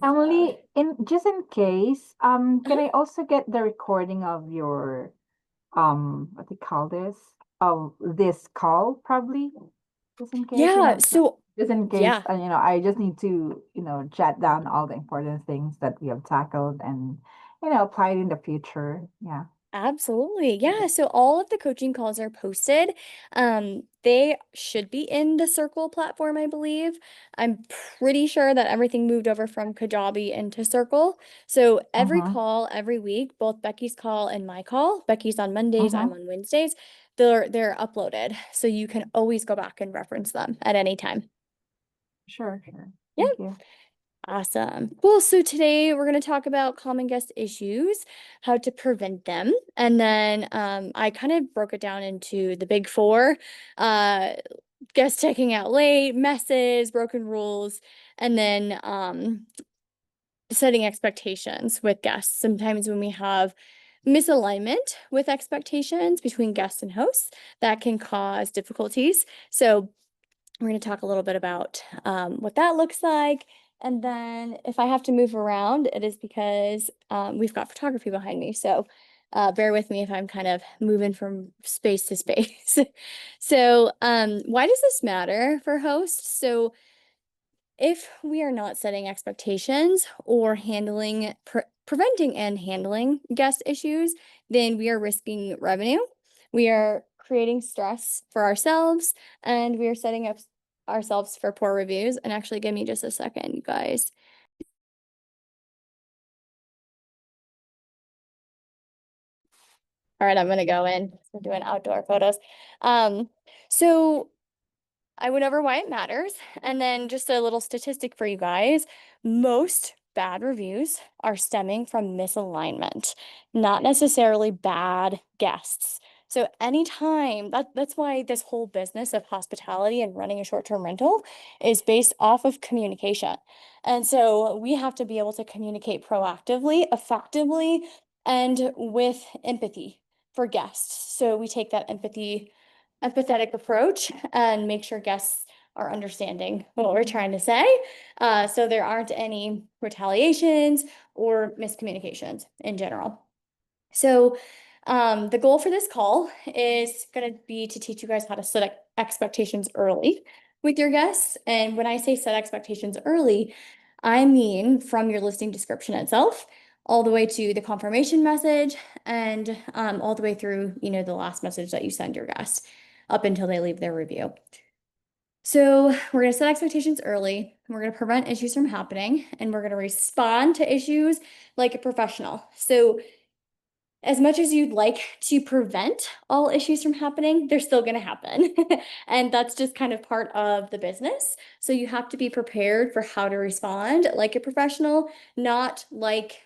Emily, in just in case, can Uh-huh. I also get the recording of your what do you call this? Of this call, probably, just in case, Yeah, so just in case, yeah. I just need to, jot down all the important things that we have tackled and, apply it in the future. Yeah. Absolutely. Yeah. So all of the coaching calls are posted. They should be in the Circle platform, I believe. I'm pretty sure that everything moved over from Kajabi into Circle. So every Mm-hmm. call, every week, both Becky's call and my call, Becky's on Mondays, I'm Mm-hmm. on Wednesdays, they're uploaded. So you can always go back and reference them at any time. Sure, sure. Yeah. Thank you. Awesome. Cool. So today we're going to talk about common guest issues, how to prevent them. And then I kind of broke it down into the big four, uh, guest checking out late, messes, broken rules, and then setting expectations with guests. Sometimes when we have misalignment with expectations between guests and hosts, that can cause difficulties. So we're going to talk a little bit about what that looks like. And then if I have to move around, it is because we've got photography behind me. So bear with me if I'm kind of moving from space to space. So why does this matter for hosts? So if we are not setting expectations or preventing and handling guest issues, then we are risking revenue. We are creating stress for ourselves and we are setting up ourselves for poor reviews. And actually, give me just a second, you guys. All right, I'm gonna go in. We're doing outdoor photos. Um, so I went over why it matters. And then just a little statistic for you guys. Most bad reviews are stemming from misalignment, not necessarily bad guests. So anytime that's why this whole business of hospitality and running a short-term rental is based off of communication. And so we have to be able to communicate proactively, effectively, and with empathy for guests. So we take that empathetic approach and make sure guests are understanding what we're trying to say. So there aren't any retaliations or miscommunications in general. So the goal for this call is going to be to teach you guys how to set expectations early with your guests. And when I say set expectations early, I mean from your listing description itself all the way to the confirmation message and all the way through, the last message that you send your guests up until they leave their review. So we're going to set expectations early. We're going to prevent issues from happening, and we're going to respond to issues like a professional. So as much as you'd like to prevent all issues from happening, they're still going to happen. And that's just kind of part of the business. So you have to be prepared for how to respond like a professional, not like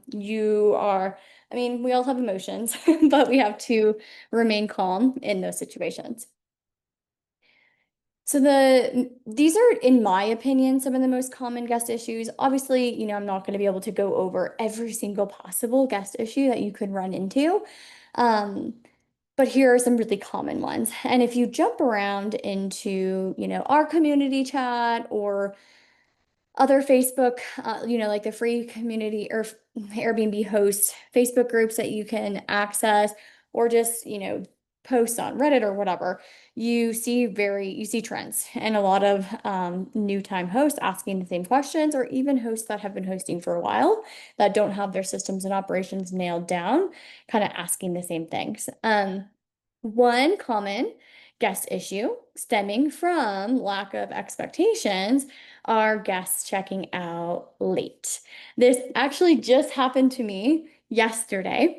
you are. I mean, we all have emotions, but we have to remain calm in those situations. So these are, in my opinion, some of the most common guest issues. Obviously, I'm not going to be able to go over every single possible guest issue that you could run into. Um, but here are some really common ones. And if you jump around into, our community chat or other Facebook, like the free community or Airbnb host Facebook groups that you can access, or just, posts on Reddit or whatever, you see trends and a lot of new time hosts asking the same questions, or even hosts that have been hosting for a while that don't have their systems and operations nailed down, kind of asking the same things. One common guest issue stemming from lack of expectations are guests checking out late. This actually just happened to me yesterday.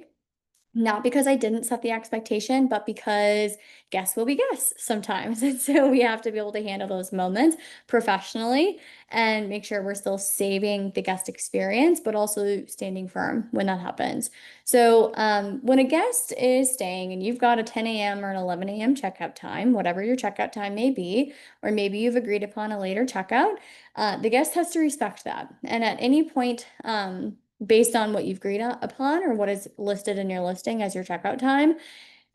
Not because I didn't set the expectation, but because guests will be guests sometimes. And so we have to be able to handle those moments professionally and make sure we're still saving the guest experience, but also standing firm when that happens. So when a guest is staying and you've got a 10 a.m. or an 11 a.m. checkout time, whatever your checkout time may be, or maybe you've agreed upon a later checkout, the guest has to respect that. And at any point, based on what you've agreed upon or what is listed in your listing as your checkout time,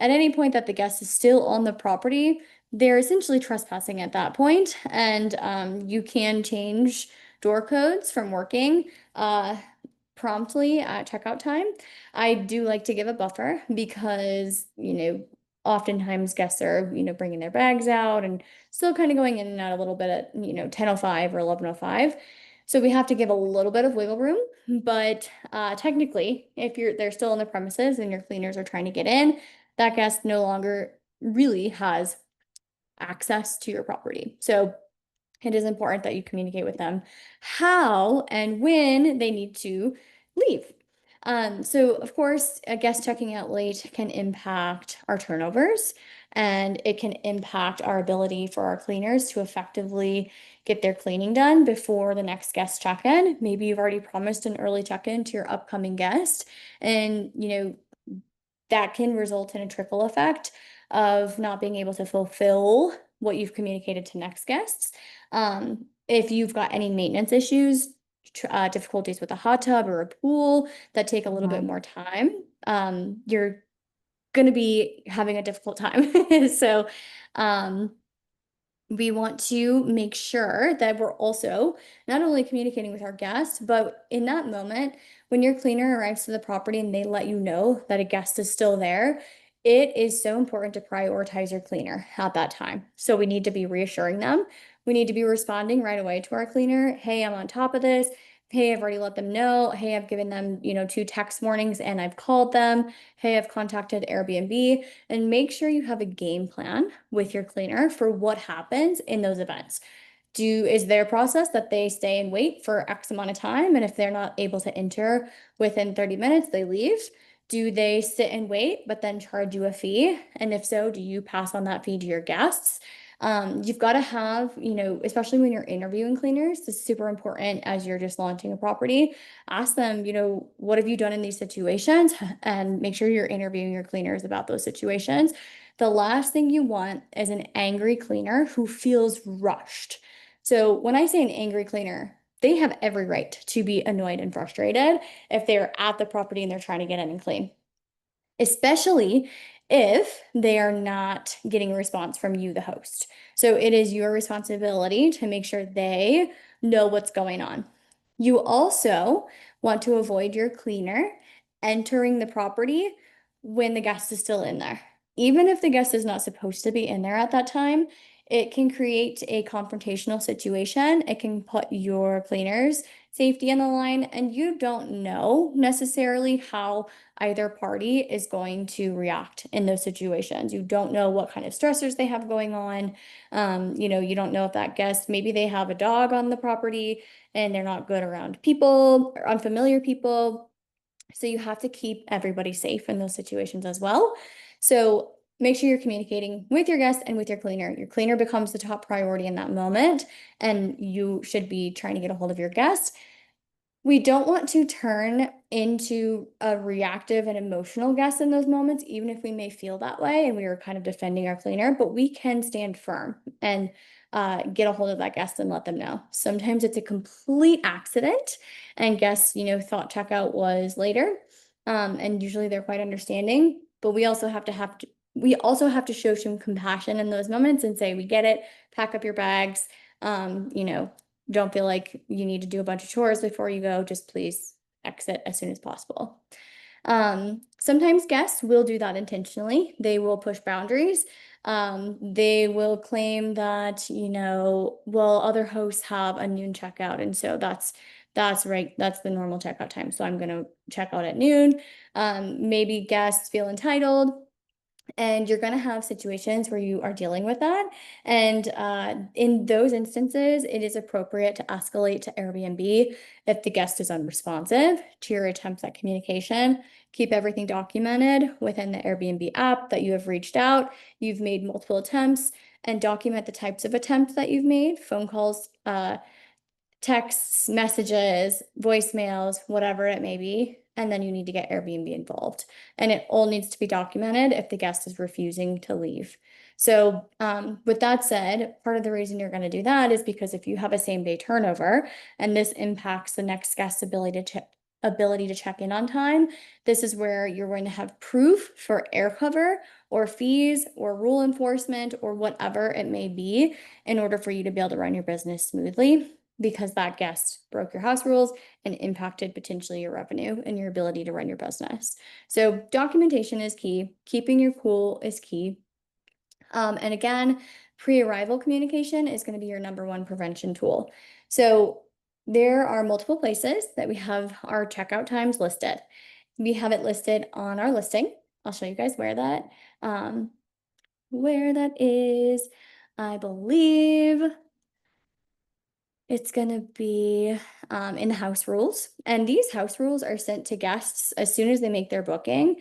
at any point that the guest is still on the property, they're essentially trespassing at that point, and you can change door codes from working promptly at checkout time. I do like to give a buffer because, oftentimes guests are, bringing their bags out and still kind of going in and out a little bit at, 10:05 or 11:05. So we have to give a little bit of wiggle room, but technically, if they're still in the premises and your cleaners are trying to get in, that guest no longer really has access to your property. So it is important that you communicate with them how and when they need to leave. So of course, a guest checking out late can impact our turnovers, and it can impact our ability for our cleaners to effectively get their cleaning done before the next guest check-in. Maybe you've already promised an early check-in to your upcoming guest, and that can result in a trickle effect of not being able to fulfill what you've communicated to next guests. If you've got any maintenance issues, difficulties with a hot tub or a pool that take a little bit Mhm. more time, you're going to be having a difficult time. So, um, we want to make sure that we're also not only communicating with our guests, but in that moment, when your cleaner arrives to the property and they let you know that a guest is still there, it is so important to prioritize your cleaner at that time. So we need to be reassuring them. We need to be responding right away to our cleaner. Hey, I'm on top of this. Hey, I've already let them know. Hey, I've given them, 2 text warnings and I've called them. Hey, I've contacted Airbnb. And make sure you have a game plan with your cleaner for what happens in those events. Is their process that they stay and wait for X amount of time, and if they're not able to enter within 30 minutes, they leave? Do they sit and wait but then charge you a fee? And if so, do you pass on that fee to your guests? You've got to have, especially when you're interviewing cleaners, this is super important as you're just launching a property. Ask them, what have you done in these situations? And make sure you're interviewing your cleaners about those situations. The last thing you want is an angry cleaner who feels rushed. So when I say an angry cleaner, they have every right to be annoyed and frustrated if they're at the property and they're trying to get in and clean, especially if they are not getting a response from you, the host. So it is your responsibility to make sure they know what's going on. You also want to avoid your cleaner entering the property when the guest is still in there. Even if the guest is not supposed to be in there at that time, it can create a confrontational situation. It can put your cleaner's safety on the line, and you don't know necessarily how either party is going to react in those situations. You don't know what kind of stressors they have going on. You don't know if that guest, maybe they have a dog on the property and they're not good around people or unfamiliar people. So you have to keep everybody safe in those situations as well. So make sure you're communicating with your guest and with your cleaner. Your cleaner becomes the top priority in that moment, and you should be trying to get a hold of your guest. We don't want to turn into a reactive and emotional guest in those moments, even if we may feel that way and we are kind of defending our cleaner, but we can stand firm and get a hold of that guest and let them know. Sometimes it's a complete accident and guests, thought checkout was later. And usually they're quite understanding, but we also have to show some compassion in those moments and say, we get it, pack up your bags. Um, you know, don't feel like you need to do a bunch of chores before you go. Just please exit as soon as possible. Sometimes guests will do that intentionally. They will push boundaries. They will claim that, well, other hosts have a noon checkout, and so that's right. That's the normal checkout time. So I'm gonna check out at noon. Maybe guests feel entitled. And you're going to have situations where you are dealing with that. And in those instances, it is appropriate to escalate to Airbnb if the guest is unresponsive to your attempts at communication. Keep everything documented within the Airbnb app that you have reached out. You've made multiple attempts, and document the types of attempts that you've made: phone calls, texts, messages, voicemails, whatever it may be. And then you need to get Airbnb involved. And it all needs to be documented if the guest is refusing to leave. So, with that said, part of the reason you're going to do that is because if you have a same day turnover and this impacts the next guest's ability to check in on time, this is where you're going to have proof for air cover or fees or rule enforcement or whatever it may be in order for you to be able to run your business smoothly. because that guest broke your house rules and impacted potentially your revenue and your ability to run your business. So documentation is key. Keeping your cool is key. And again, pre-arrival communication is going to be your number one prevention tool. So there are multiple places that we have our checkout times listed. We have it listed on our listing. I'll show you guys where that is. I believe it's going to be in the house rules. And these house rules are sent to guests as soon as they make their booking.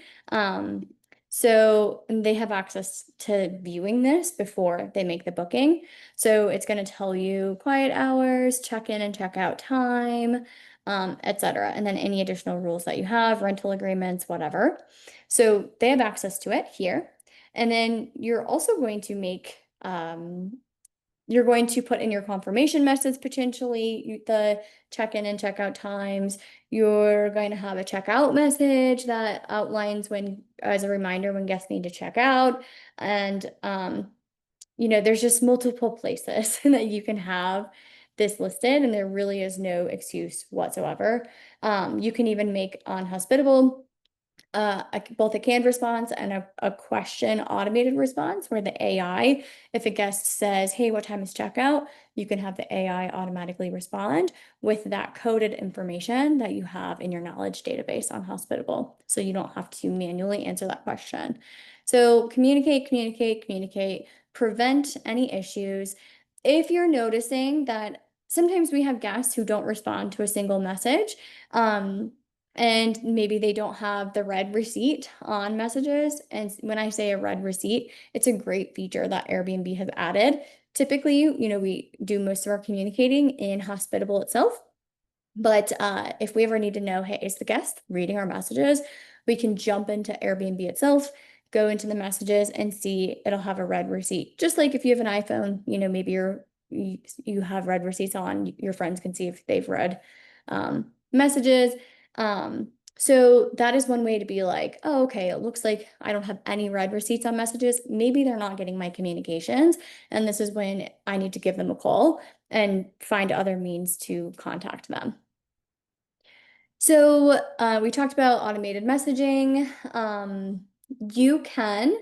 So they have access to viewing this before they make the booking. So it's going to tell you quiet hours, check-in and check-out time, etc. And then any additional rules that you have, rental agreements, whatever. So they have access to it here. And then you're also going to make you're going to put in your confirmation message, potentially the check-in and check-out times. You're going to have a checkout message that outlines when, as a reminder, when guests need to check out. And, there's just multiple places that you can have this listed, and there really is no excuse whatsoever. You can even make on hospitable both a canned response and a question automated response where the AI, if a guest says, hey, what time is checkout? You can have the AI automatically respond with that coded information that you have in your knowledge database on Hospitable. So you don't have to manually answer that question. So communicate, communicate, communicate, prevent any issues. If you're noticing that sometimes we have guests who don't respond to a single message, and maybe they don't have the red receipt on messages. And when I say a red receipt, it's a great feature that Airbnb has added. Typically, we do most of our communicating in Hospitable itself. But if we ever need to know, hey, is the guest reading our messages? We can jump into Airbnb itself, go into the messages and see it'll have a red receipt. Just like if you have an iPhone, maybe you have red receipts on, your friends can see if they've read messages. So that is one way to be like, oh, okay, it looks like I don't have any red receipts on messages. Maybe they're not getting my communications. And this is when I need to give them a call and find other means to contact them. So we talked about automated messaging. You can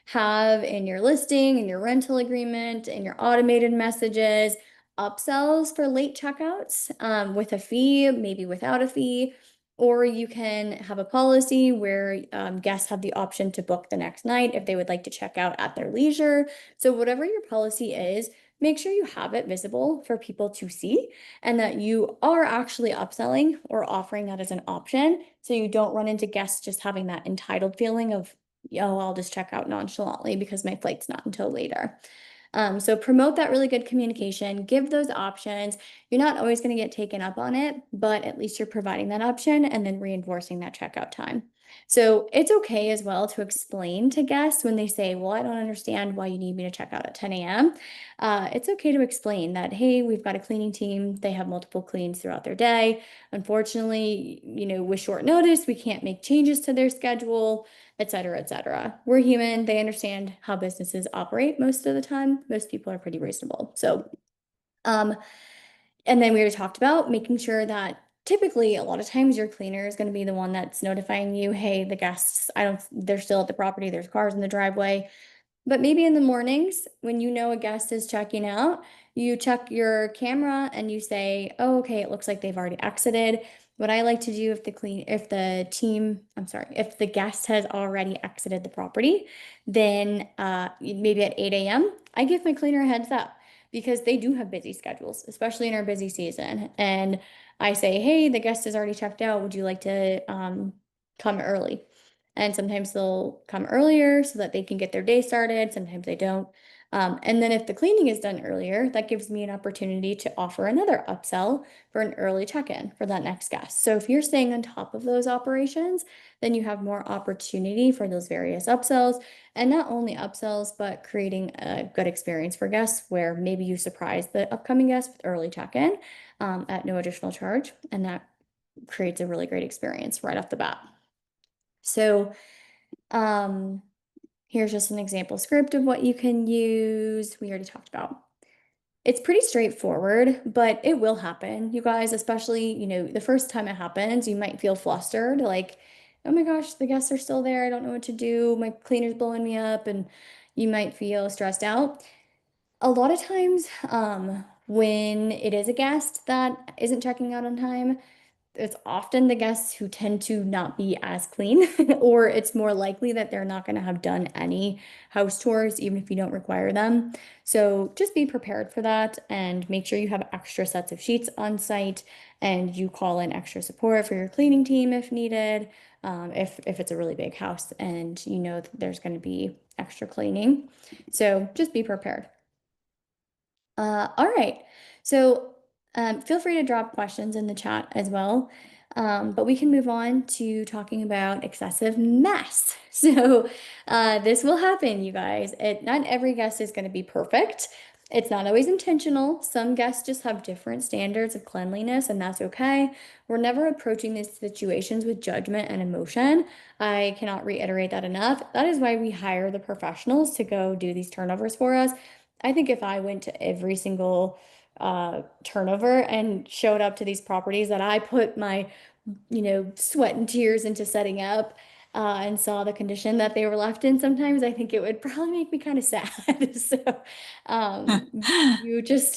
have in your listing, in your rental agreement, in your automated messages, upsells for late checkouts with a fee, maybe without a fee. Or you can have a policy where guests have the option to book the next night if they would like to check out at their leisure. So whatever your policy is, make sure you have it visible for people to see and that you are actually upselling or offering that as an option. So you don't run into guests just having that entitled feeling of, oh, I'll just check out nonchalantly because my flight's not until later. So promote that really good communication, give those options. You're not always going to get taken up on it, but at least you're providing that option and then reinforcing that checkout time. So it's okay as well to explain to guests when they say, well, I don't understand why you need me to check out at 10 a.m. It's okay to explain that, hey, we've got a cleaning team. They have multiple cleans throughout their day. Unfortunately, with short notice, we can't make changes to their schedule, et cetera, et cetera. We're human. They understand how businesses operate most of the time. Most people are pretty reasonable. So, and then we already talked about making sure that typically a lot of times your cleaner is going to be the one that's notifying you, hey, the guests, they're still at the property. There's cars in the driveway. But maybe in the mornings when a guest is checking out, you check your camera and you say, oh, okay, it looks like they've already exited. What I like to do if if the guest has already exited the property, then maybe at 8 a.m., I give my cleaner a heads up because they do have busy schedules, especially in our busy season. And I say, hey, the guest is already checked out. Would you like to come early? And sometimes they'll come earlier so that they can get their day started. Sometimes they don't. And then if the cleaning is done earlier, that gives me an opportunity to offer another upsell for an early check-in for that next guest. So if you're staying on top of those operations, then you have more opportunity for those various upsells, and not only upsells, but creating a good experience for guests where maybe you surprise the upcoming guest with early check-in at no additional charge. And that creates a really great experience right off the bat. So here's just an example script of what you can use. We already talked about It's pretty straightforward, but it will happen, you guys, especially, the first time it happens, you might feel flustered, like, oh my gosh, the guests are still there. I don't know what to do. My cleaner's blowing me up, and you might feel stressed out. A lot of times, when it is a guest that isn't checking out on time, it's often the guests who tend to not be as clean, or it's more likely that they're not going to have done any house tours, even if you don't require them. So just be prepared for that and make sure you have extra sets of sheets on site and you call in extra support for your cleaning team if needed, if it's a really big house and you know that there's going to be extra cleaning. So just be prepared. All right. So feel free to drop questions in the chat as well. But we can move on to talking about excessive mess. So this will happen, you guys. Not every guest is going to be perfect. It's not always intentional. Some guests just have different standards of cleanliness, and that's okay. We're never approaching these situations with judgment and emotion. I cannot reiterate that enough. That is why we hire the professionals to go do these turnovers for us. I think if I went to every single turnover and showed up to these properties that I put my, sweat and tears into setting up, and saw the condition that they were left in, sometimes I think it would probably make me kind of sad. So,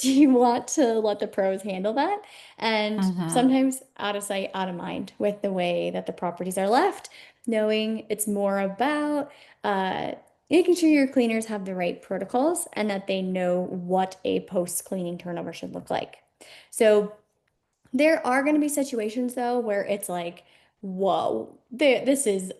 you want to let the pros handle that. And Mm-hmm. sometimes out of sight, out of mind with the way that the properties are left, knowing it's more about, making sure your cleaners have the right protocols and that they know what a post-cleaning turnover should look like. So there are going to be situations though where it's like, whoa, this is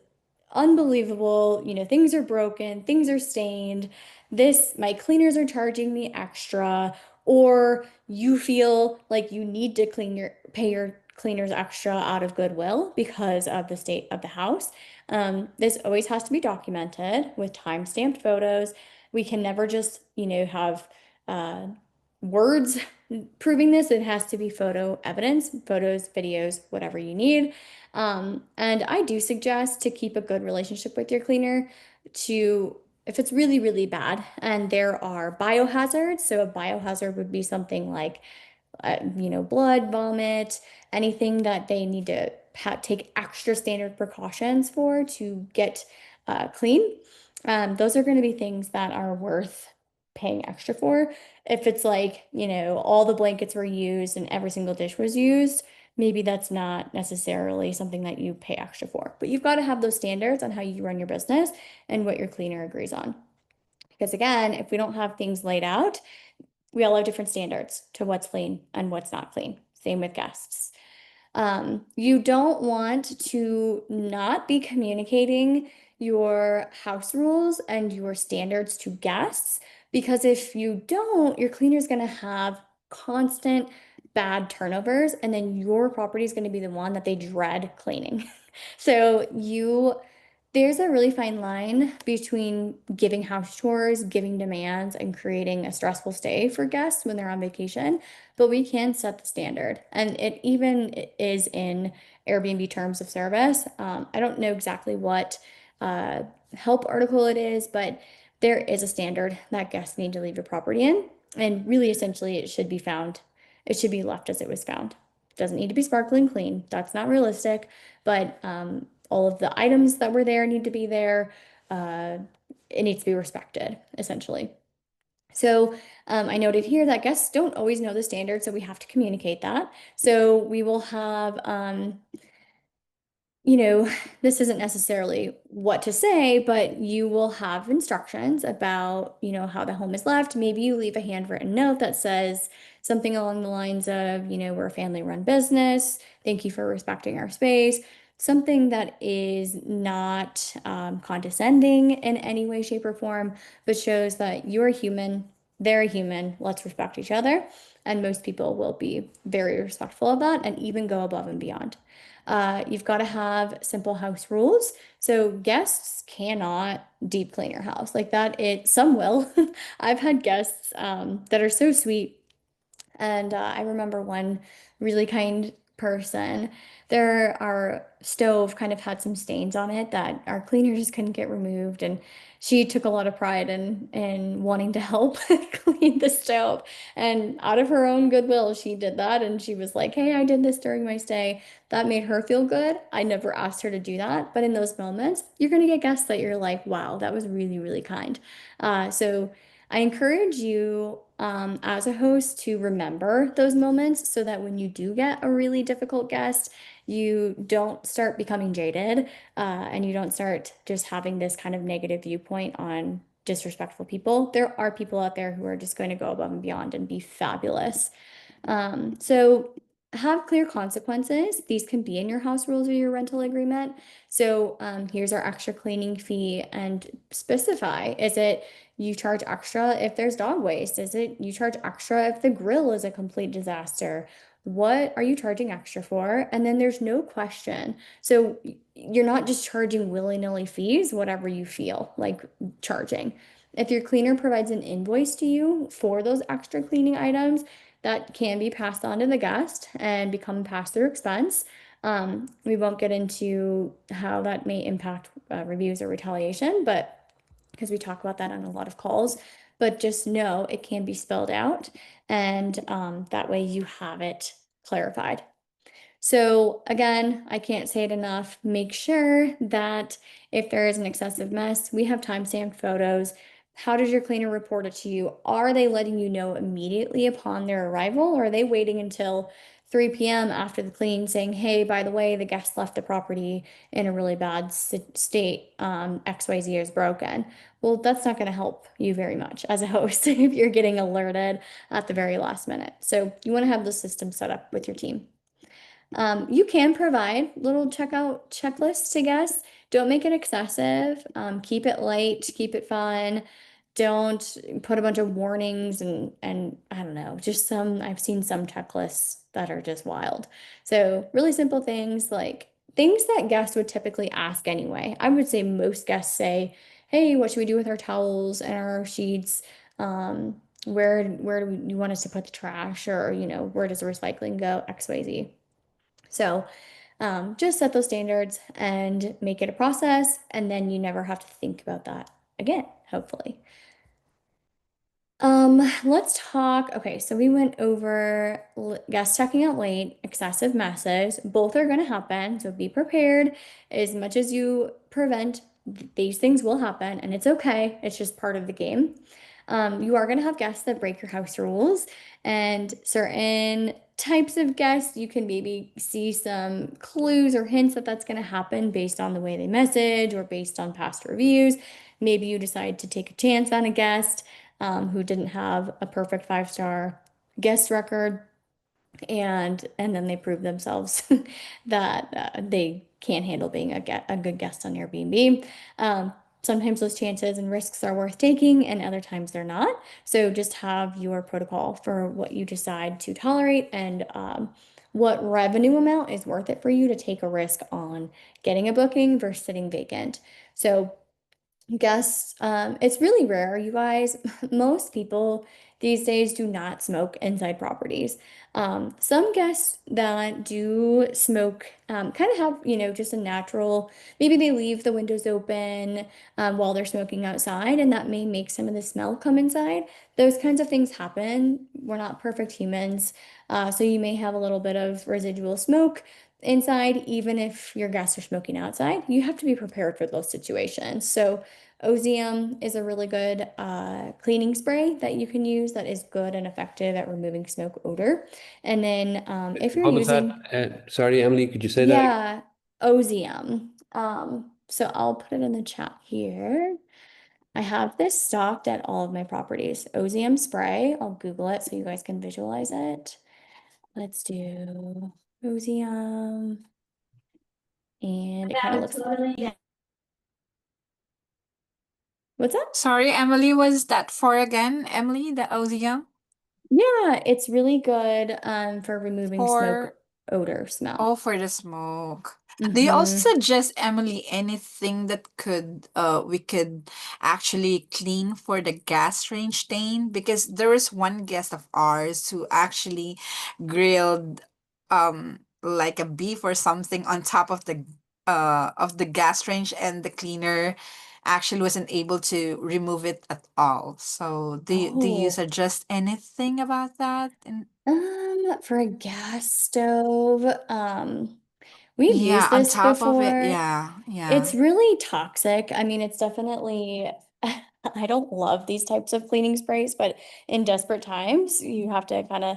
unbelievable. Things are broken, things are stained. My cleaners are charging me extra, or you feel like you need to pay your cleaners extra out of goodwill because of the state of the house. This always has to be documented with time-stamped photos. We can never just, have words proving this. It has to be photo evidence, photos, videos, whatever you need. And I do suggest to keep a good relationship with your cleaner if it's really, really bad and there are biohazards. So a biohazard would be something like, blood, vomit, anything that they need to take extra standard precautions for to get clean. Those are going to be things that are worth paying extra for. If it's like, all the blankets were used and every single dish was used, maybe that's not necessarily something that you pay extra for. But you've got to have those standards on how you run your business and what your cleaner agrees on. Because again, if we don't have things laid out, we all have different standards to what's clean and what's not clean. Same with guests. You don't want to not be communicating your house rules and your standards to guests, because if you don't, your cleaner's going to have constant bad turnovers, and then your property is going to be the one that they dread cleaning. So there's a really fine line between giving house tours, giving demands, and creating a stressful stay for guests when they're on vacation. But we can set the standard, and it even is in Airbnb terms of service. I don't know exactly what uh, help article it is, but there is a standard that guests need to leave your property in. And really, essentially, it should be left as it was found. It doesn't need to be sparkling clean. That's not realistic, but all of the items that were there need to be there. Uh, it needs to be respected, essentially. So I noted here that guests don't always know the standard, so we have to communicate that. So we will have you know, this isn't necessarily what to say, but you will have instructions about, how the home is left. Maybe you leave a handwritten note that says something along the lines of, we're a family-run business. Thank you for respecting our space. Something that is not condescending in any way, shape, or form, but shows that you're a human, they're a human. Let's respect each other. And most people will be very respectful of that and even go above and beyond. You've got to have simple house rules. So guests cannot deep clean your house like that. Some will. I've had guests that are so sweet. And I remember one really kind person, our stove kind of had some stains on it that our cleaner just couldn't get removed, and she took a lot of pride in wanting to help clean the stove. And out of her own goodwill, she did that, and she was like, "Hey, I did this during my stay." That made her feel good. I never asked her to do that, but in those moments, you're gonna get guests that you're like, "Wow, that was really, really kind." So I encourage you, as a host, to remember those moments so that when you do get a really difficult guest, you don't start becoming jaded, and you don't start just having this kind of negative viewpoint on disrespectful people. There are people out there who are just going to go above and beyond and be fabulous. So have clear consequences. These can be in your house rules or your rental agreement. So here's our extra cleaning fee, and specify, is it you charge extra if there's dog waste? Is it you charge extra if the grill is a complete disaster? What are you charging extra for? And then there's no question. So you're not just charging willy-nilly fees, whatever you feel like charging. If your cleaner provides an invoice to you for those extra cleaning items, that can be passed on to the guest and become pass-through expense. We won't get into how that may impact reviews or retaliation, but because we talk about that on a lot of calls, but just know it can be spelled out, and that way you have it clarified. So again, I can't say it enough. Make sure that if there is an excessive mess, we have time-stamped photos. How does your cleaner report it to you? Are they letting you know immediately upon their arrival, or are they waiting until 3 p.m. after the clean saying, "Hey, by the way, the guest left the property in a really bad state. XYZ is broken." Well, that's not going to help you very much as a host if you're getting alerted at the very last minute. So you want to have the system set up with your team. You can provide little checkout checklists to guests. Don't make it excessive. Keep it light, keep it fun. Don't put a bunch of warnings and I don't know, just some, I've seen some checklists that are just wild. So really simple things, like things that guests would typically ask anyway. I would say most guests say, "Hey, what should we do with our towels and our sheets? Where do you want us to put the trash?" Or, "Where does the recycling go? XYZ." So just set those standards and make it a process, and then you never have to think about that again, hopefully. Let's talk. Okay, so we went over guests checking out late, excessive messes. Both are going to happen, so be prepared. As much as you prevent, these things will happen, and it's okay. It's just part of the game. You are going to have guests that break your house rules, and certain types of guests, you can maybe see some clues or hints that that's going to happen based on the way they message or based on past reviews. Maybe you decide to take a chance on a guest who didn't have a perfect 5-star guest record, and then they prove themselves that they can't handle being a good guest on Airbnb. Sometimes those chances and risks are worth taking, and other times they're not. So just have your protocol for what you decide to tolerate, and what revenue amount is worth it for you to take a risk on getting a booking versus sitting vacant. So guests, it's really rare, you guys. Most people these days do not smoke inside properties. Some guests that do smoke kind of have, just a natural, maybe they leave the windows open while they're smoking outside, and that may make some of the smell come inside. Those kinds of things happen. We're not perfect humans. So you may have a little bit of residual smoke inside, even if your guests are smoking outside. You have to be prepared for those situations. So Ozium is a really good cleaning spray that you can use that is good and effective at removing smoke odor. And then if you're What was that? using, Sorry, Emily, could you say that again? yeah, Ozium. So I'll put it in the chat here. I have this stocked at all of my properties. Ozium spray. I'll Google it so you guys can visualize it. Let's do Ozium. And it kind of looks like, what's that? Sorry, Emily, was that for again, Emily, the Ozium? Yeah, it's really good for removing smoke For odor smell. Oh, for the smoke. Do you also Mm-hmm. suggest, Emily, anything that could we could actually clean for the gas range stain? Because there was one guest of ours who actually grilled like a beef or something on top of the gas range, and the cleaner actually wasn't able to remove it at all. So do you Oh, suggest anything about that? for a gas stove, we've Yeah, used on this top of it. before. Yeah, yeah. It's really toxic. I mean, it's definitely, I don't love these types of cleaning sprays, but in desperate times, you have to kind of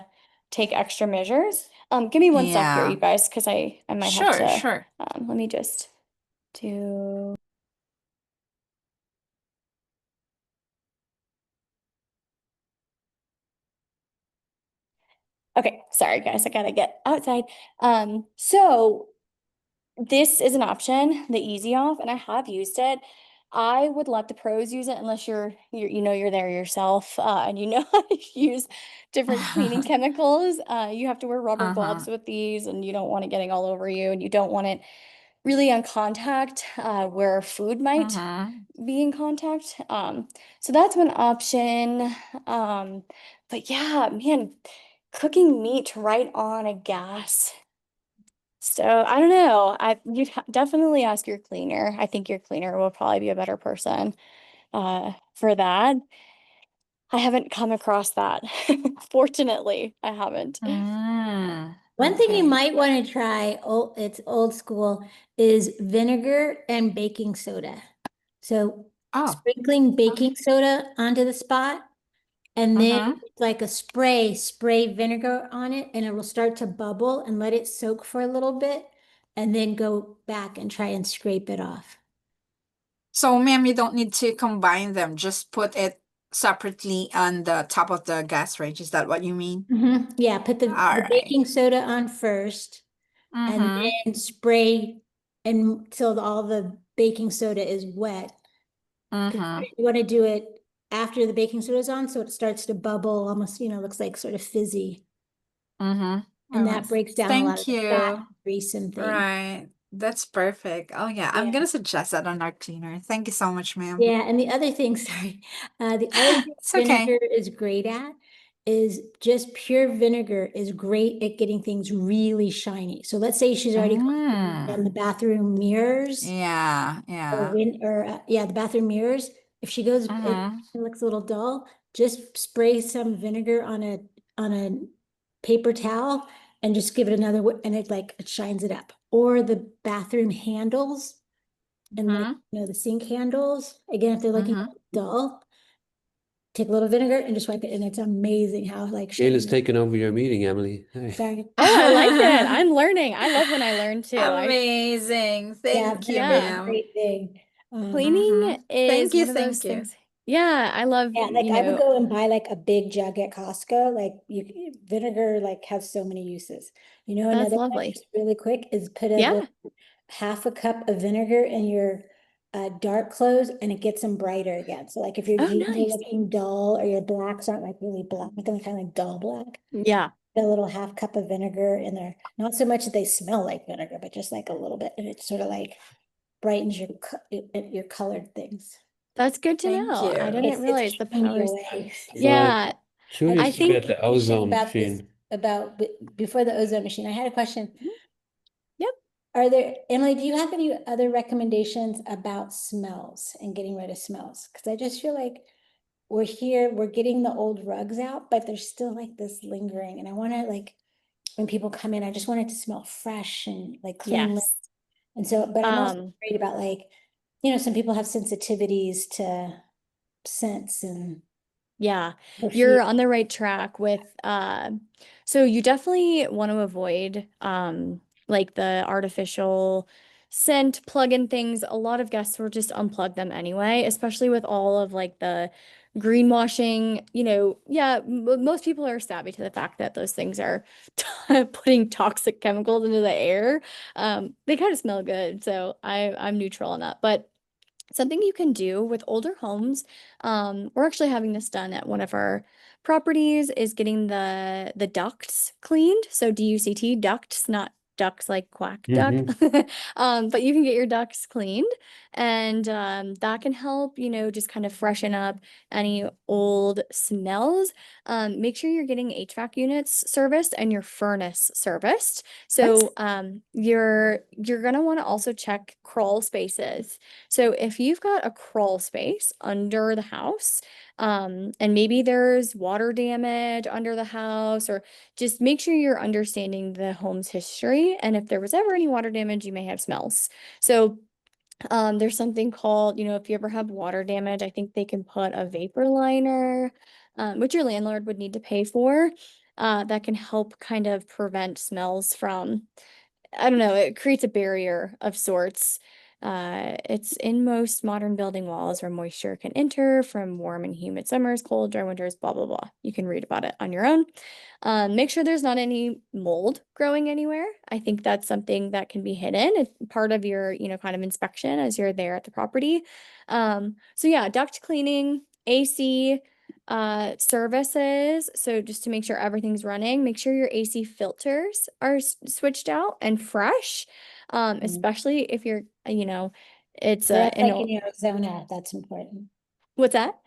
take extra measures. Give me one sec here, you Yeah. guys, because I might have Sure, to, sure. let me just do. Okay, sorry guys, I gotta get outside. So this is an option, the Easy Off, and I have used it. I would let the pros use it unless you're there yourself, and you know how to use different cleaning chemicals. You have to wear rubber Uh-huh. gloves with these, and you don't want it getting all over you, and you don't want it really on contact, where food might Mm-hmm. be in contact. So that's one option. But yeah, man, cooking meat right on a gas. So I don't know. Definitely ask your cleaner. I think your cleaner will probably be a better person for that. I haven't come across that. Fortunately, I haven't. One thing you Okay. might want to try, it's old school, is vinegar and baking soda. So Oh, sprinkling baking okay. soda onto the spot, and then Mm-hmm. like a spray vinegar on it, and it will start to bubble, and let it soak for a little bit, and then go back and try and scrape it off. So, ma'am, you don't need to combine them. Just put it separately on the top of the gas range. Is that what you mean? Yeah, put All the right. baking soda on first, and Mm-hmm. then spray until all the baking soda is wet. Mm-hmm. You want to do it after the baking soda is on, so it starts to bubble, almost, looks like sort of fizzy. Mm-hmm. And Oh, that breaks down a lot of thank the fat you. and grease and things. Right. That's perfect. Oh, yeah. I'm Yeah. gonna suggest that on our cleaner. Thank you so much, ma'am. Yeah, and the other thing, sorry, the other thing It's vinegar okay. is great at is just pure vinegar is great at getting things really shiny. So let's say she's already done the Mm. bathroom mirrors Yeah, or yeah. yeah, the bathroom mirrors. If she goes, if Mm-hmm. it looks a little dull, just spray some vinegar on a paper towel and just give it another, and it shines it up. Or the bathroom handles and Mm-hmm. the sink handles, again, if they're looking Mm-hmm. dull, take a little vinegar and just wipe it, and it's amazing how Gail is shiny. taking over your meeting, Emily. Hey. Sorry. Oh, I like it. I'm learning. I love when I learn too. Amazing. Yeah, Thank you, vinegar is a Yeah, ma'am. great thing. Mm-hmm. cleaning is Thank you, one of those thank you. things. Yeah, I love, Yeah, like I would go and buy like a big jug at Costco. Like vinegar like has so many uses. that's Another one, lovely. just really quick, is put Yeah. half a cup of vinegar in your dark clothes, and it gets them brighter again. So like if your Oh, jeans are nice. looking dull, or your blacks aren't like really black, like kind of like dull black, Yeah, a little half cup of vinegar in there. Not so much that they smell like vinegar, but just like a little bit, and it sort of like brightens your colored things. that's good to Thank know. I didn't It's realize the keeping you powers. away. Well, Yeah, I I curious had about think, the a question ozone about this, machine. before the ozone machine. I had a question. Mhm. Yep. Emily, do you have any other recommendations about smells and getting rid of smells? Because I just feel like we're getting the old rugs out, but there's still like this lingering. And I want to, like, when people come in, I just want it to smell fresh and like clean. Yes. And so, but I'm also Um, worried about, like, some people have sensitivities to scents and Yeah, perfume. you're on the right track with so you definitely want to avoid like the artificial scent plug-in things. A lot of guests will just unplug them anyway, especially with all of like the greenwashing, yeah, most people are savvy to the fact that those things are putting toxic chemicals into the air. They kind of smell good, so I'm neutral on that. But something you can do with older homes, we're actually having this done at one of our properties, is getting the ducts cleaned. So DUCT, ducts, not ducks like quack duck. But you can get your ducts cleaned, and that can help, just kind of freshen up any old smells. Make sure you're getting HVAC units serviced and your furnace serviced. So you're gonna want to also check crawl spaces. So if you've got a crawl space under the house, and maybe there's water damage under the house, or just make sure you're understanding the home's history. And if there was ever any water damage, you may have smells. So there's something called, if you ever have water damage, I think they can put a vapor liner, which your landlord would need to pay for, that can help kind of prevent smells from, I don't know, it creates a barrier of sorts. It's in most modern building walls where moisture can enter from warm and humid summers, cold, dry winters, blah, blah, blah. You can read about it on your own. Make sure there's not any mold growing anywhere. I think that's something that can be hidden. It's part of your, kind of inspection as you're there at the property. So yeah, duct cleaning, AC, services. So just to make sure everything's running, make sure your AC filters are switched out and fresh. Especially if you're, it's So that's like an in Arizona, that's important. what's that?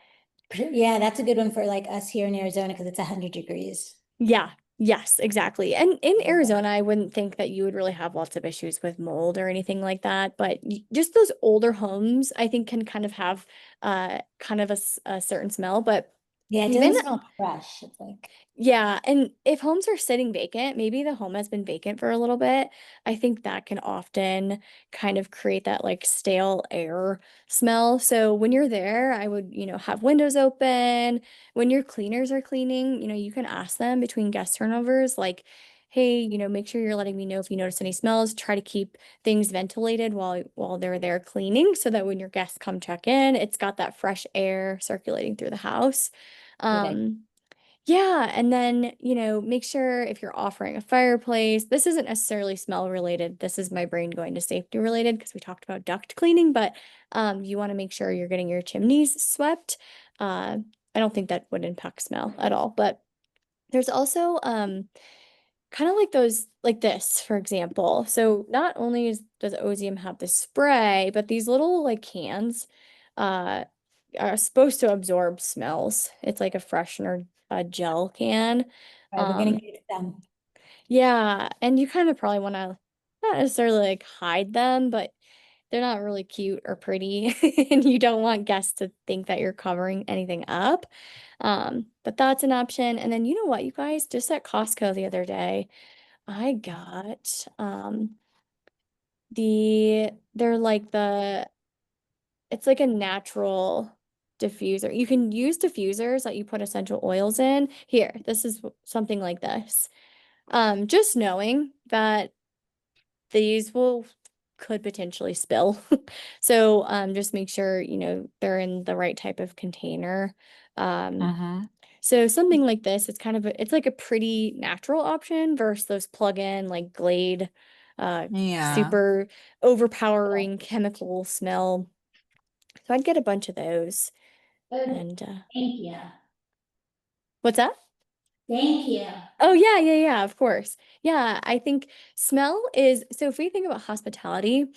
Yeah, that's a good one for like us here in Arizona because it's 100 degrees. Yeah, yes, exactly. And in Yeah. Arizona, I wouldn't think that you would really have lots of issues with mold or anything like that, but just those older homes, I think, can kind of have kind of a certain smell, but Yeah, it even doesn't smell fresh. It's like, yeah, and if homes are sitting vacant, maybe the home has been vacant for a little bit. I think that can often kind of create that like stale air smell. So when you're there, I would, have windows open. When your cleaners are cleaning, you can ask them between guest turnovers, like, hey, make sure you're letting me know if you notice any smells. Try to keep things ventilated while they're there cleaning so that when your guests come check in, it's got that fresh air circulating through the house. good idea. Yeah, and then, make sure if you're offering a fireplace, this isn't necessarily smell related. This is my brain going to safety related because we talked about duct cleaning, but you want to make sure you're getting your chimneys swept. I don't think that would impact smell at all, but there's also kind of like those like this, for example. So not only does Ozium have the spray, but these little like cans uh are supposed to absorb smells. It's like a freshener, gel can. All right, we're gonna Um, get them. yeah, and you kind of probably want to not necessarily like hide them, but they're not really cute or pretty, and you don't want guests to think that you're covering anything up. But that's an option. And then you know what, you guys, just at Costco the other day, I got they're like it's like a natural diffuser. You can use diffusers that you put essential oils in. Here, this is something like this. Just knowing that these could potentially spill. So just make sure, they're in the right type of container. Mm-hmm. So something like this, it's like a pretty natural option versus those plug-in like Glade, Yeah. super overpowering chemical smell. So I'd get a bunch of those. And Thank you. what's that? Thank you. Oh yeah, yeah, yeah, of course. Yeah, I think smell is so if we think about hospitality,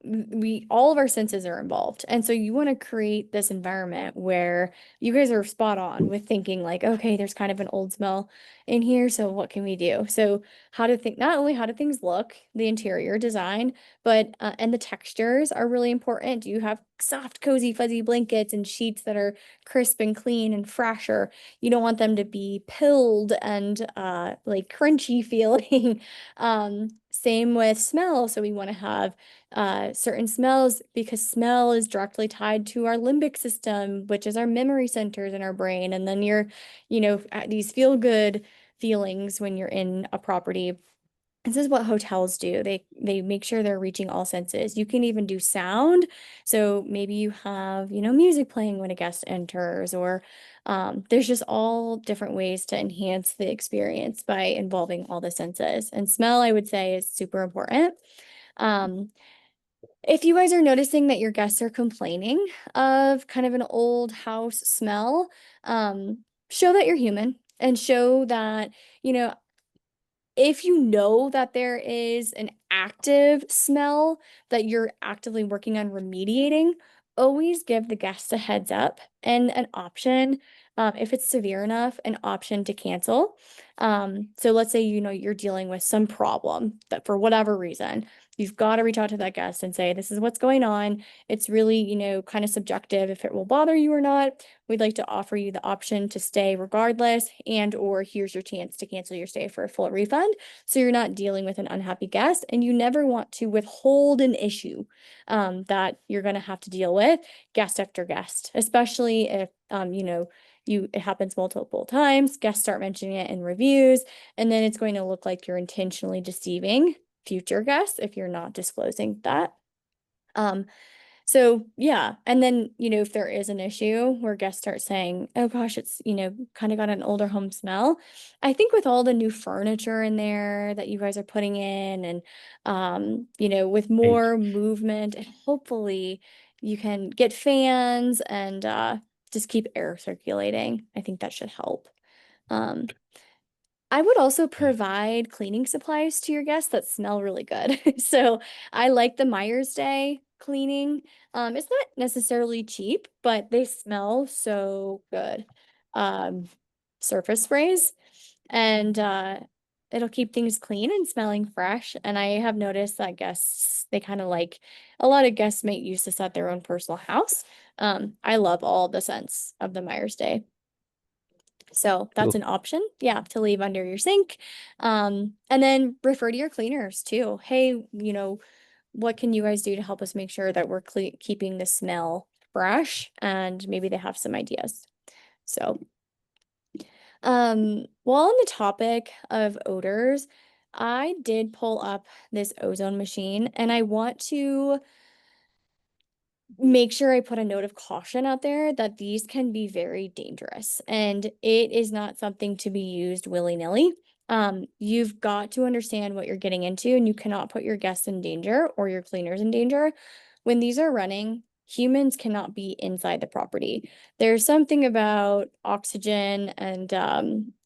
we all of our senses are involved. And so you want to create this environment where you guys are spot on with thinking like, okay, there's kind of an old smell in here, so what can we do? So not only how do things look, the interior design, but and the textures are really important. Do you have soft, cozy, fuzzy blankets and sheets that are crisp and clean and fresh, or you don't want them to be pilled and like crunchy feeling. Same with smell. So we want to have certain smells because smell is directly tied to our limbic system, which is our memory centers in our brain. And then these feel good feelings when you're in a property. This is what hotels do. They make sure they're reaching all senses. You can even do sound. So maybe you have, music playing when a guest enters, or there's just all different ways to enhance the experience by involving all the senses. And smell, I would say, is super important. If you guys are noticing that your guests are complaining of kind of an old house smell, show that you're human and show that, you know, if you know that there is an active smell that you're actively working on remediating, always give the guests a heads up and an option, if it's severe enough, an option to cancel. So let's say, you know, you're dealing with some problem that for whatever reason, you've got to reach out to that guest and say, this is what's going on. It's really, you know, kind of subjective if it will bother you or not. We'd like to offer you the option to stay regardless, and or here's your chance to cancel your stay for a full refund. So you're not dealing with an unhappy guest, and you never want to withhold an issue that you're going to have to deal with guest after guest, especially if, you know, it happens multiple times, guests start mentioning it in reviews, and then it's going to look like you're intentionally deceiving future guests if you're not disclosing that. So yeah, and then, you know, if there is an issue where guests start saying, oh gosh, it's, you know, kind of got an older home smell. I think with all the new furniture in there that you guys are putting in, and you know, with more movement, and hopefully you can get fans and just keep air circulating. I think that should help. Um, I would also provide cleaning supplies to your guests that smell really good. So I like the Myers Day cleaning. It's not necessarily cheap, but they smell so good. Surface sprays, and it'll keep things clean and smelling fresh. And I have noticed that guests, they kind of like, a lot of guests may use this at their own personal house. I love all the scents of the Myers Day. So that's Cool. an option, yeah, to leave under your sink. And then refer to your cleaners too. Hey, you know, what can you guys do to help us make sure that we're keeping the smell fresh? And maybe they have some ideas. So, while on the topic of odors, I did pull up this ozone machine, and I want to make sure I put a note of caution out there that these can be very dangerous, and it is not something to be used willy-nilly. You've got to understand what you're getting into, and you cannot put your guests in danger or your cleaners in danger. When these are running, humans cannot be inside the property. There's something about oxygen, and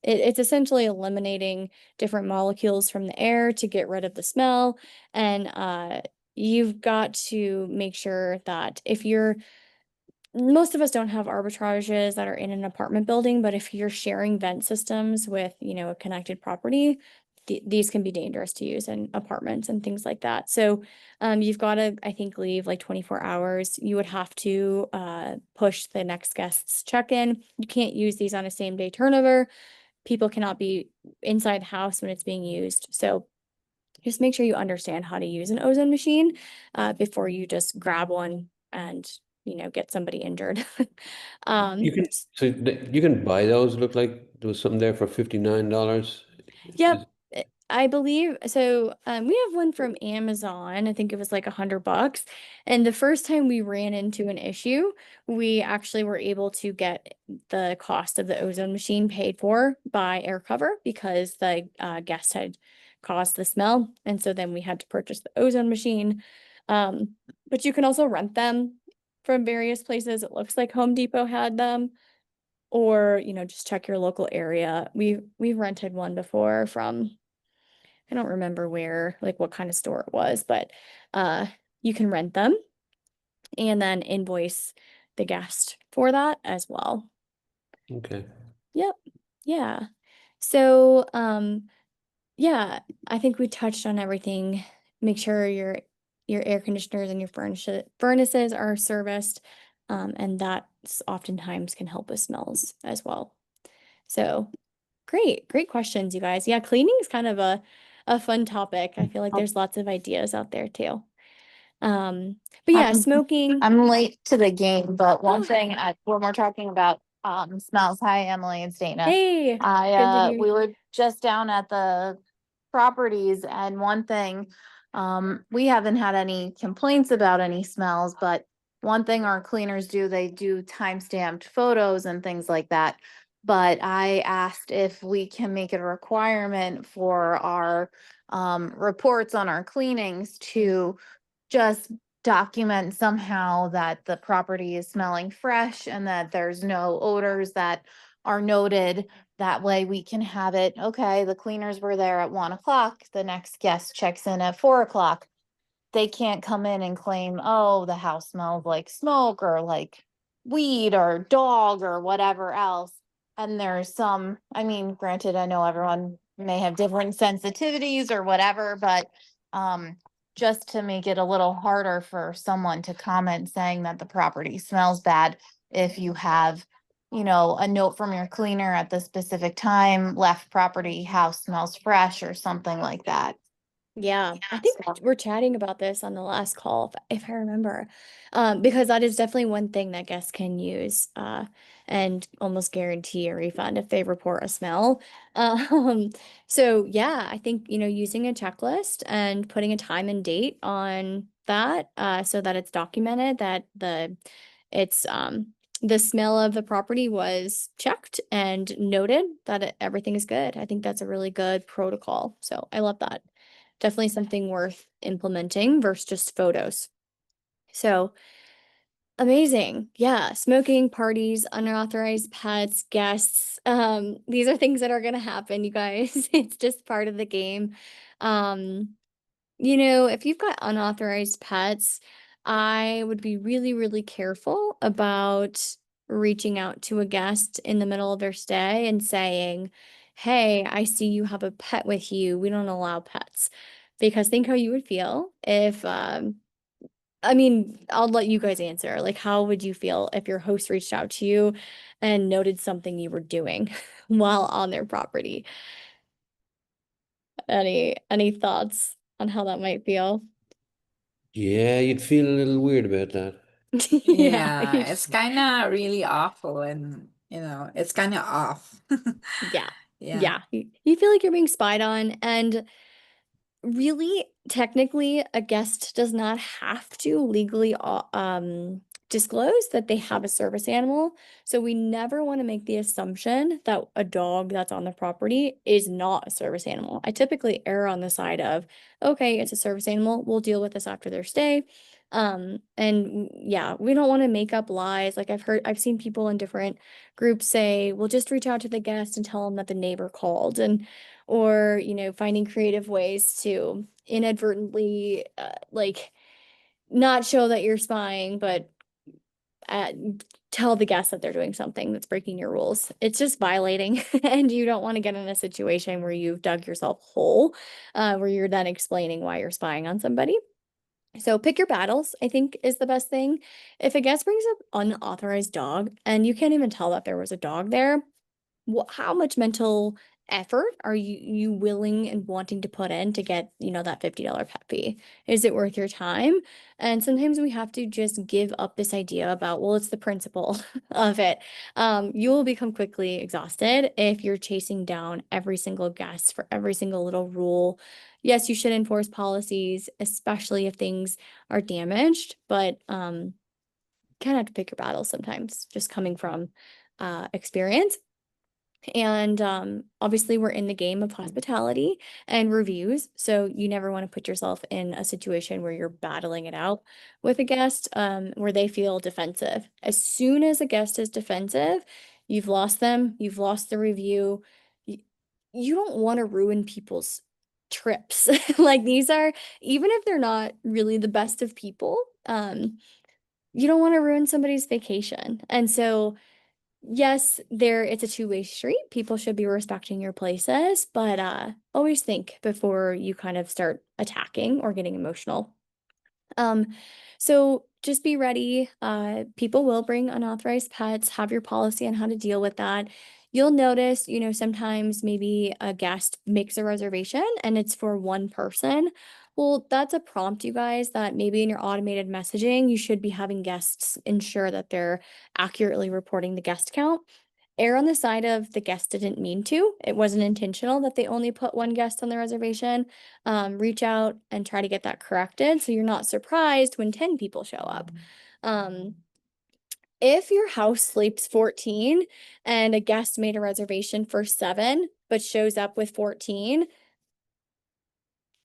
it's essentially eliminating different molecules from the air to get rid of the smell. And you've got to make sure that if you're, most of us don't have arbitrages that are in an apartment building, but if you're sharing vent systems with, you know, a connected property, these can be dangerous to use in apartments and things like that. So you've got to, I think, leave like 24 hours. You would have to push the next guest's check-in. You can't use these on a same day turnover. People cannot be inside the house when it's being used. So just make sure you understand how to use an ozone machine before you just grab one and, you know, get somebody injured. You can you can buy those. Look like there was something there for $59. Yep. I believe so. We have one from Amazon. I think it was like $100. And the first time we ran into an issue, we actually were able to get the cost of the ozone machine paid for by air cover because the guest had caused the smell. And so then we had to purchase the ozone machine. But you can also rent them from various places. It looks like Home Depot had them. Or, you know, just check your local area. We've rented one before from, I don't remember where, like what kind of store it was, but you can rent them and then invoice the guest for that as well. Okay. Yep. Yeah. So yeah, I think we touched on everything. Make sure your air conditioners and your furnaces are serviced. And that oftentimes can help with smells as well. So great questions, you guys. Yeah, cleaning is kind of a fun topic. I feel like there's lots of ideas out there too. But yeah, smoking. I'm late to the game, but one Oh. thing when we're talking about smells, hi Emily, it's Dana. Hey, good to I hear we you. were just down at the properties, and one thing we haven't had any complaints about any smells, but one thing our cleaners do, they do time-stamped photos and things like that. But I asked if we can make it a requirement for our reports on our cleanings to just document somehow that the property is smelling fresh and that there's no odors that are noted. That way we can have it, okay, the cleaners were there at 1 o'clock, the next guest checks in at 4 o'clock. They can't come in and claim, oh, the house smells like smoke or like weed or dog or whatever else. And there's some, I mean, granted, I know everyone may have different sensitivities or whatever, but just to make it a little harder for someone to comment saying that the property smells bad, if you have, you know, a note from your cleaner at the specific time, left property, house smells fresh or something like that. Yeah, I think we're chatting about this on the last call, if I remember. Because that is definitely one thing that guests can use, and almost guarantee a refund if they report a smell. Um, so yeah, I think, you know, using a checklist and putting a time and date on that, so that it's documented that the smell of the property was checked and noted that everything is good. I think that's a really good protocol. So I love that. Definitely something worth implementing versus just photos. So amazing. Yeah. Smoking, parties, unauthorized pets, guests. These are things that are gonna happen, you guys. It's just part of the game. Um, you know, if you've got unauthorized pets, I would be really, really careful about reaching out to a guest in the middle of their stay and saying, hey, I see you have a pet with you. We don't allow pets. Because think how you would feel if, I mean, I'll let you guys answer. Like, how would you feel if your host reached out to you and noted something you were doing while on their property? Any thoughts on how that might feel? Yeah, you'd feel a little weird about that. Yeah, Yeah, it's kind of really awful, and it's kind of off. yeah, Yeah. yeah. You feel like you're being spied on, and really, technically, a guest does not have to legally disclose that they have a service animal. So we never want to make the assumption that a dog that's on the property is not a service animal. I typically err on the side of, okay, it's a service animal. We'll deal with this after their stay. And yeah, we don't want to make up lies. Like I've seen people in different groups say, "We'll just reach out to the guest and tell them that the neighbor called," and or, you know, finding creative ways to inadvertently like not show that you're spying, but uh, tell the guests that they're doing something that's breaking your rules. It's just violating, and you don't want to get in a situation where you've dug yourself whole, where you're then explaining why you're spying on somebody. So pick your battles, I think, is the best thing. If a guest brings up unauthorized dog and you can't even tell that there was a dog there, how much mental effort are you willing and wanting to put in to get, you know, that $50 pet fee? Is it worth your time? And sometimes we have to just give up this idea about, well, it's the principle of it. You will become quickly exhausted if you're chasing down every single guest for every single little rule. Yes, you should enforce policies, especially if things are damaged, but kind of have to pick your battles sometimes, just coming from experience. And obviously, we're in the game of hospitality and reviews. So you never want to put yourself in a situation where you're battling it out with a guest where they feel defensive. As soon as a guest is defensive, you've lost them, you've lost the review. You don't want to ruin people's trips. Like these are, even if they're not really the best of people, you don't want to ruin somebody's vacation. And so, yes, it's a two-way street. People should be respecting your places, but always think before you kind of start attacking or getting emotional. Um, so just be ready. People will bring unauthorized pets. Have your policy on how to deal with that. You'll notice, you know, sometimes maybe a guest makes a reservation and it's for one person. Well, that's a prompt, you guys, that maybe in your automated messaging, you should be having guests ensure that they're accurately reporting the guest count. Err on the side of the guest didn't mean to. It wasn't intentional that they only put one guest on the reservation. Reach out and try to get that corrected so you're not surprised when 10 people show up. If your house sleeps 14 and a guest made a reservation for 7 but shows up with 14,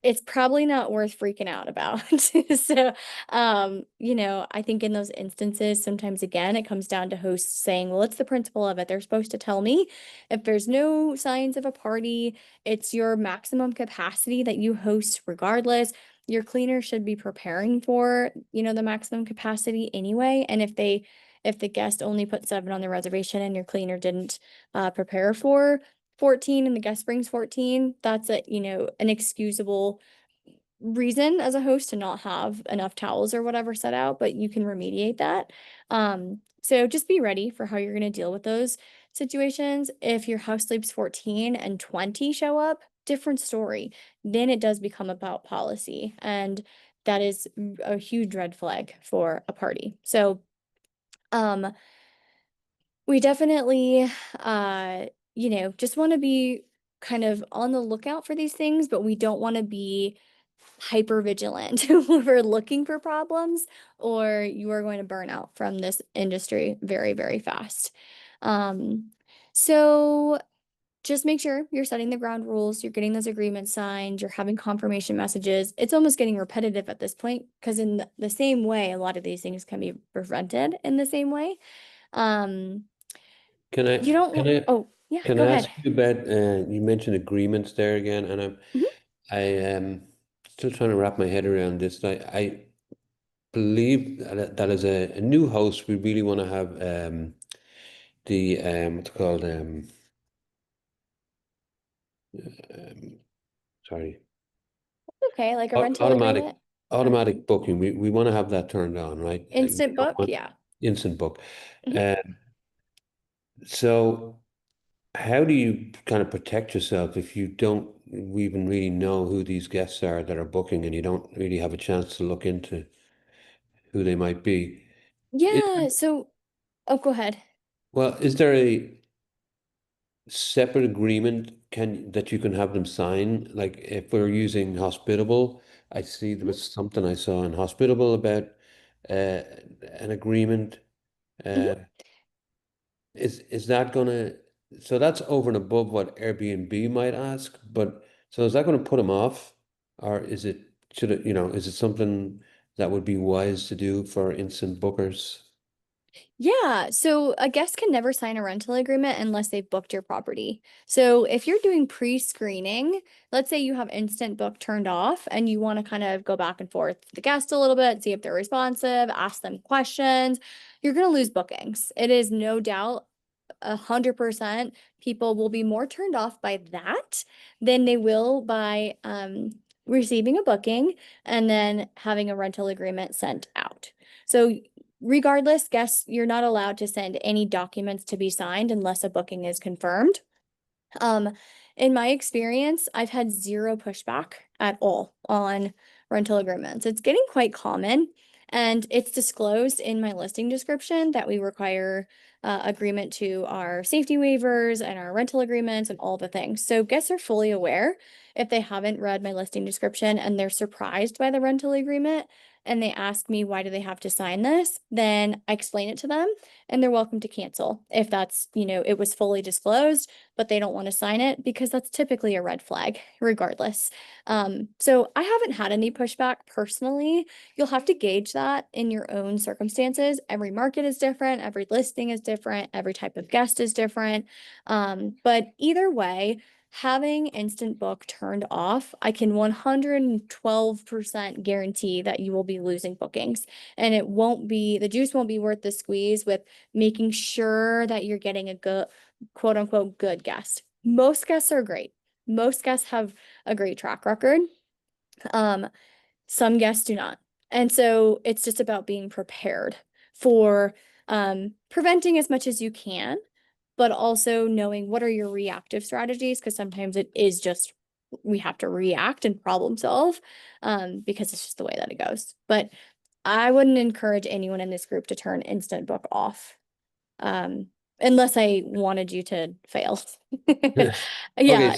it's probably not worth freaking out about. So, I think in those instances, sometimes again, it comes down to hosts saying, well, it's the principle of it. They're supposed to tell me if there's no signs of a party, it's your maximum capacity that you host regardless. Your cleaner should be preparing for, the maximum capacity anyway. And if the guest only put 7 on the reservation and your cleaner didn't prepare for 14 and the guest brings 14, that's an excusable reason as a host to not have enough towels or whatever set out, but you can remediate that. So just be ready for how you're going to deal with those situations. If your house sleeps 14 and 20 show up, different story. Then it does become about policy, and that is a huge red flag for a party. So, we definitely, just want to be kind of on the lookout for these things, but we don't want to be hyper vigilant when we're looking for problems, or you are going to burn out from this industry very, very fast. So just make sure you're setting the ground rules, you're getting those agreements signed, you're having confirmation messages. It's almost getting repetitive at this point, because in the same way, a lot of these things can be prevented in the same way. Can I, You don't can want, I, oh, yeah, can go I ahead. ask you about, you mentioned agreements there again, and Mhm. I am still trying to wrap my head around this. I believe that as a new host, we really want to have the what's it called um, sorry, Okay, like a rental automatic agreement, automatic booking. We want to have that turned on, right? We instant don't book, want yeah. instant book. Mhm. So how do you kind of protect yourself if you don't even really know who these guests are that are booking, and you don't really have a chance to look into who they might be? Is, Yeah, so, oh, go ahead. well, is there a separate agreement that you can have them sign? Like if we're using Hospitable, I see there Mhm. was something I saw in Hospitable about an agreement. Mhm. Uh, is that gonna, so that's over and above what Airbnb might ask, but so is that gonna put them off? Or should it, is it something that would be wise to do for instant bookers? Yeah, so a guest can never sign a rental agreement unless they've booked your property. So if you're doing pre-screening, let's say you have instant book turned off and you want to kind of go back and forth with the guest a little bit, see if they're responsive, ask them questions, you're going to lose bookings. It is no doubt 100% people will be more turned off by that than they will by receiving a booking and then having a rental agreement sent out. So regardless, guests, you're not allowed to send any documents to be signed unless a booking is confirmed. Um, in my experience, I've had zero pushback at all on rental agreements. It's getting quite common, and it's disclosed in my listing description that we require agreement to our safety waivers and our rental agreements and all the things. So guests are fully aware. If they haven't read my listing description and they're surprised by the rental agreement and they ask me why do they have to sign this, then I explain it to them and they're welcome to cancel if that's, it was fully disclosed but they don't want to sign it, because that's typically a red flag regardless. So I haven't had any pushback personally. You'll have to gauge that in your own circumstances. Every market is different, every listing is different, every type of guest is different. But either way, having instant book turned off, I can 112% guarantee that you will be losing bookings, and the juice won't be worth the squeeze with making sure that you're getting a good, quote unquote, good guest. Most guests are great. Most guests have a great track record. Um, some guests do not. And so it's just about being prepared for preventing as much as you can, but also knowing what are your reactive strategies, because sometimes it is just we have to react and problem solve because it's just the way that it goes. But I wouldn't encourage anyone in this group to turn instant book off um, unless I wanted you to fail. Okay, Yeah,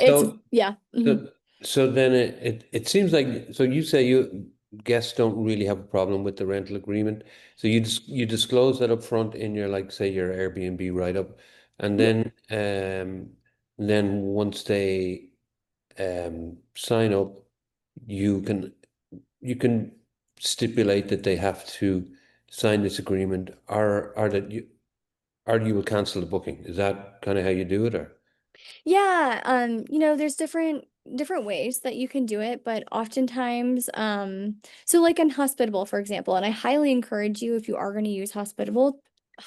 yeah. Mhm. so so then it seems like, so you say you guests don't really have a problem with the rental agreement. So you disclose that up front in your, like, say, your Airbnb write-up, and Mhm. then once they sign up, you can you can stipulate that they have to sign this agreement, or that you will cancel the booking. Is that kind of how you do it, or? Yeah, there's different ways that you can do it, but oftentimes, so like in hospitable, for example, and I highly encourage you if you are going to use hospitable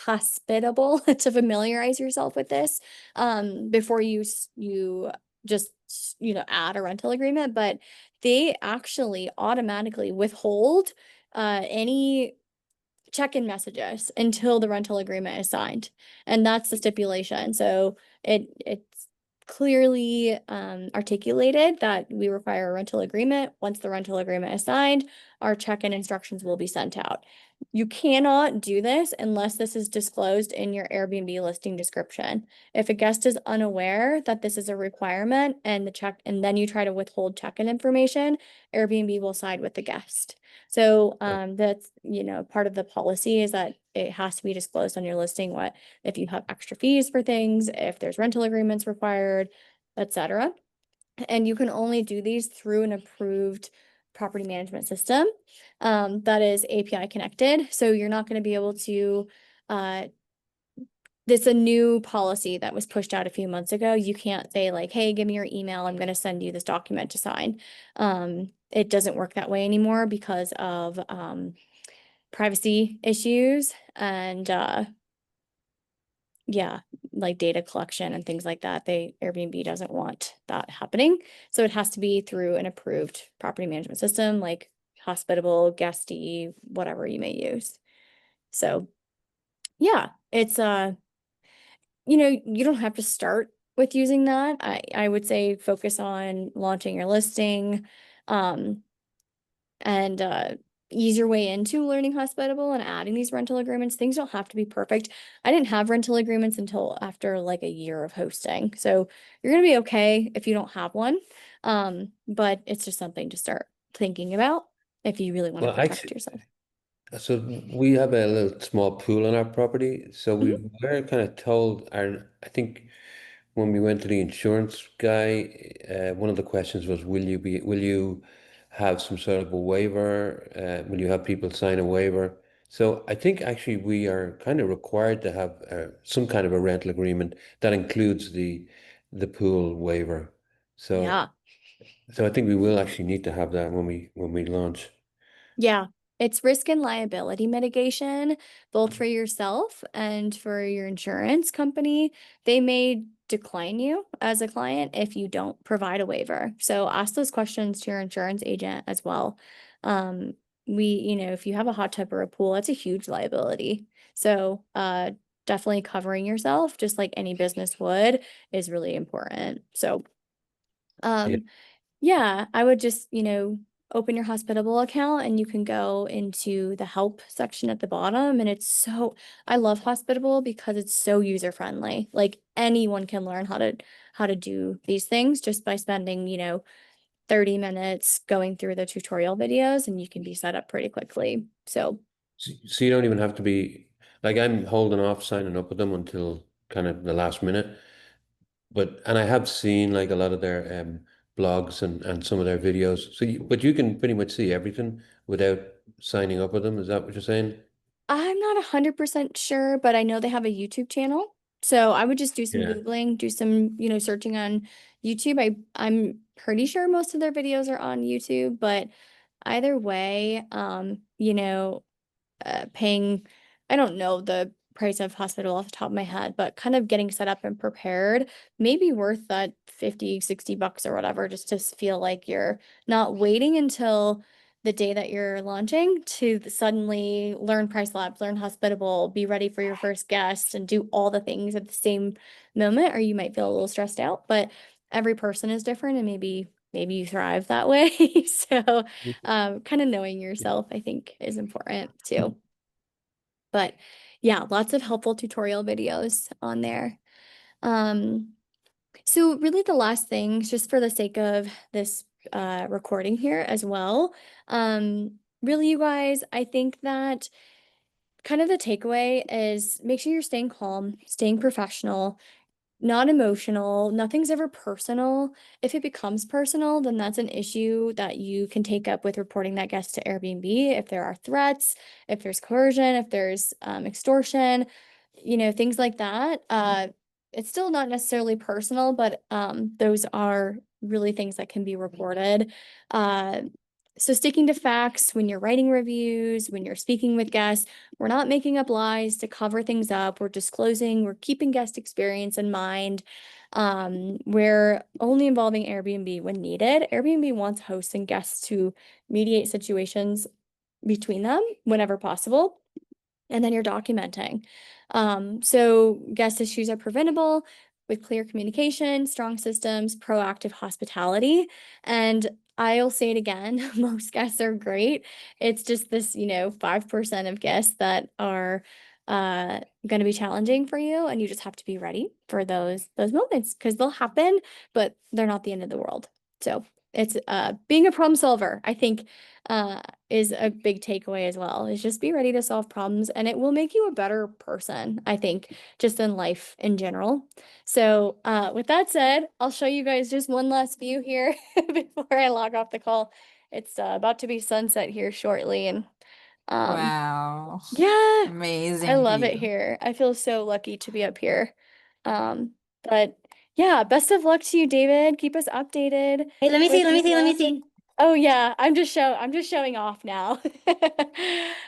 to familiarize yourself with this, before you just, add a rental agreement, but they actually automatically withhold, any check-in messages until the rental agreement is signed. And that's the stipulation. So it's clearly articulated that we require a rental agreement. Once the rental agreement is signed, our check-in instructions will be sent out. You cannot do this unless this is disclosed in your Airbnb listing description. If a guest is unaware that this is a requirement and then you try to withhold check-in information, Airbnb will side with the guest. So that's, part of the policy is that it has to be disclosed on your listing what if you have extra fees for things, if there's rental agreements required, etc. And you can only do these through an approved property management system that is API connected. So you're not going to be able to this is a new policy that was pushed out a few months ago. You can't say like, hey, give me your email. I'm going to send you this document to sign. It doesn't work that way anymore because of privacy issues and yeah, like data collection and things like that. Airbnb doesn't want that happening. So it has to be through an approved property management system like Hospitable, Guesty, whatever you may use. So yeah, it's you don't have to start with using that. I would say focus on launching your listing, and ease your way into learning Hospitable and adding these rental agreements. Things don't have to be perfect. I didn't have rental agreements until after like a year of hosting. So you're gonna be okay if you don't have one. But it's just something to start thinking about if you really want to Well, protect actually, yourself. so we have a little small pool on our property. So we Mhm. were kind of told, I think when we went to the insurance guy, one of the questions was, will you have some sort of a waiver? Will you have people sign a waiver? So I think actually we are kind of required to have some kind of a rental agreement that includes the pool waiver. So Yeah. so I think we will actually need to have that when we launch. Yeah, it's risk and liability mitigation, both for yourself and for your insurance company. They may decline you as a client if you don't provide a waiver. So ask those questions to your insurance agent as well. Um, if you have a hot tub or a pool, that's a huge liability. So, definitely covering yourself, just like any business would, is really important. So, Yeah. um, yeah, I would just, open your Hospitable account and you can go into the help section at the bottom. And I love Hospitable because it's so user friendly. Like anyone can learn how to do these things just by spending, 30 minutes going through the tutorial videos and you can be set up pretty quickly. So So you don't even have to be like I'm holding off signing up with them until kind of the last minute. And I have seen like a lot of their blogs and some of their videos. But you can pretty much see everything without signing up with them. Is that what you're saying? I'm not 100% sure, but I know they have a YouTube channel. So I would just do some Yeah. Googling, do some, searching on YouTube. I'm pretty sure most of their videos are on YouTube, but either way, paying, I don't know the price of Hospital off the top of my head, but kind of getting set up and prepared may be worth that 50, 60 bucks or whatever, just to feel like you're not waiting until the day that you're launching to suddenly learn Price Labs, learn Hospitable, be ready for your first guest and do all the things at the same moment, or you might feel a little stressed out, but every person is different and maybe you thrive that way. So kind of knowing yourself, I think, is important too. But yeah, lots of helpful tutorial videos on there. Um, so really the last thing, just for the sake of this recording here as well, really you guys, I think that kind of the takeaway is make sure you're staying calm, staying professional, not emotional, nothing's ever personal. If it becomes personal, then that's an issue that you can take up with reporting that guest to Airbnb. If there are threats, if there's coercion, if there's extortion, things like that. It's still not necessarily personal, but those are really things that can be reported. So sticking to facts when you're writing reviews, when you're speaking with guests, we're not making up lies to cover things up. We're disclosing, we're keeping guest experience in mind. We're only involving Airbnb when needed. Airbnb wants hosts and guests to mediate situations between them whenever possible. And then you're documenting. So guest issues are preventable with clear communication, strong systems, proactive hospitality. And I'll say it again, most guests are great. It's just this, 5% of guests that are going to be challenging for you, and you just have to be ready for those moments because they'll happen, but they're not the end of the world. So it's being a problem solver, I think, is a big takeaway as well, is just be ready to solve problems, and it will make you a better person, I think, just in life in general. So with that said, I'll show you guys just one last view here before I log off the call. It's about to be sunset here shortly, and Wow. yeah, I Amazing love it view. here. I feel so lucky to be up here. But yeah, best of luck to you, David. Keep us updated. Hey, let me see, with let me these see, let me labs and- see. Oh yeah, I'm just showing off now.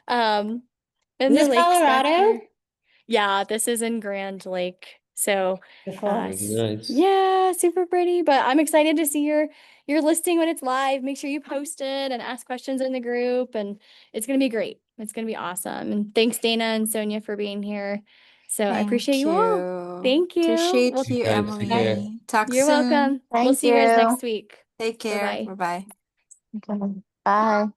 Um, and Is the this lakes back Colorado? here. Yeah, this is in Grand Lake. So Beautiful. Very nice. yeah, super pretty. But I'm excited to see your listing when it's live. Make sure you post it and ask questions in the group, and it's gonna be great. It's gonna be awesome. And thanks, Dana and Sonia, for being here. So I appreciate Thank you all. you. Thank you. Appreciate Well, You you, guys take care. Emily. Talk you're soon. welcome. We'll Thank see you guys you. next week. Take care. Bye-bye. Bye-bye. Okay. Bye.